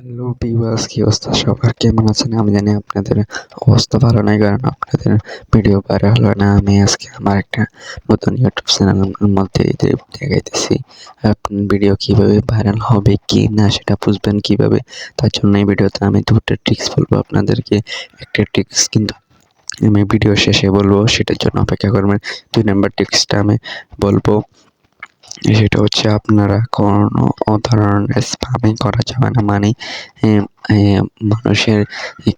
Hello viewers, কি অবস্থা সবার? কেমন আছেন? আমি জানি আপনাদের অবস্থা ভালো নাই, কারণ আপনাদের ভিডিও ভাইরাল হয় না। আমি আজকে আমার একটা নতুন ইউটিউব চ্যানেলের মধ্যে দেখাইতেছি আপনার ভিডিও কিভাবে ভাইরাল হবে কি না সেটা বুঝবেন কিভাবে। তার জন্য এই ভিডিওতে আমি দুটো ট্রিক্স বলবো আপনাদেরকে। একটা ট্রিক্স কিন্তু আমি ভিডিও শেষে বলবো, সেটার জন্য অপেক্ষা করবেন। 2 নাম্বার ট্রিক্সটা আমি বলবো, সেটা হচ্ছে আপনারা কোনো ধরনের স্প্যামিং করা যাবে না। মানে মানুষের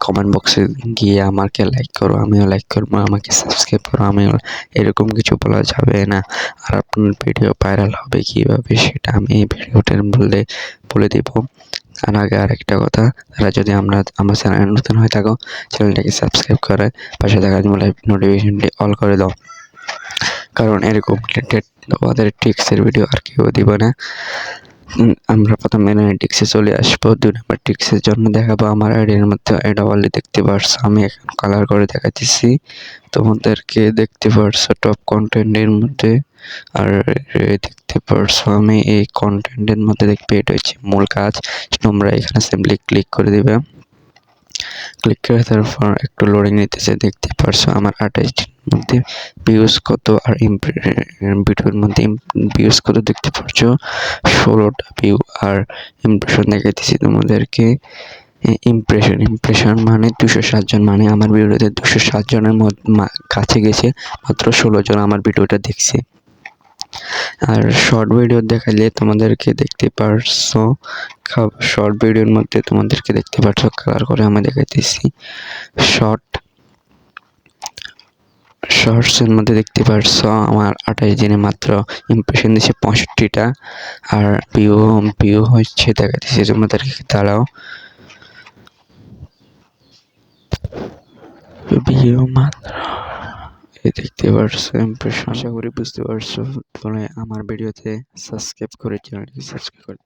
কমেন্ট বক্সে গিয়ে আমাকে লাইক করো, আমিও লাইক করবো, আমাকে সাবস্ক্রাইব করো, আমিও, এরকম কিছু বলা যাবে না। আর আপনার ভিডিও ভাইরাল হবে কিভাবে সেটা আমি এই ভিডিওটার বলে দিব। তার আগে আরেকটা কথা, তারা যদি আমার চ্যানেল নতুন হয়ে থাকো, চ্যানেলটাকে সাবস্ক্রাইব করে পাশে থাকা নোটিফিকেশনটি অল করে দাও, কারণ এরকম রিলেটেড আমাদের ট্রিক্সের ভিডিও আর কেউ দিব না। আমরা প্রথমে ট্রিক্সে চলে আসবো। 2 নাম্বার ট্রিক্সের জন্য দেখাবো আমার আইডির মধ্যে এটা অলরেডি দেখতে পারছো, আমি এখন কালার করে দেখাচ্ছি তোমাদেরকে। দেখতে পারছো টপ কন্টেন্টের মধ্যে, আর দেখতে পারছো আমি এই কন্টেন্টের মধ্যে দেখবে, এটা হচ্ছে মূল কাজ। তোমরা এখানে সিম্পলি ক্লিক করে দিবে। ক্লিক করে তারপর একটু লোডিং নিতেছে। দেখতে পারছো আমার 28 মধ্যে ভিউজ কত, আর ভিডিওর মধ্যে ভিউজ কত দেখতে পারছো, 16টা ভিউ। আর ইমপ্রেশন দেখাইতেছি তোমাদেরকে। ইমপ্রেশন মানে 207 জন, মানে আমার ভিডিওতে 207 জনের কাছে গেছে, মাত্র 16 জন আমার ভিডিওটা দেখছে। আর শর্ট ভিডিও দেখালে তোমাদেরকে দেখতে পারছো, শর্ট ভিডিওর মধ্যে তোমাদেরকে দেখতে পারছো কালার করে আমি দেখাইতেছি। শর্টসের মধ্যে দেখতে পারছো আমার 28 দিনে মাত্র ইমপ্রেশন দিচ্ছে 65টা, আর ভিউ হচ্ছে দেখাইতেছি তোমাদেরকে। দাঁড়াও, ভিউ মাত্র দেখতে পারছো ইমপ্রেশন। আশা করি বুঝতে পারছো। বলে আমার ভিডিওতে সাবস্ক্রাইব করে চ্যানেলটি সাবস্ক্রাইব করে।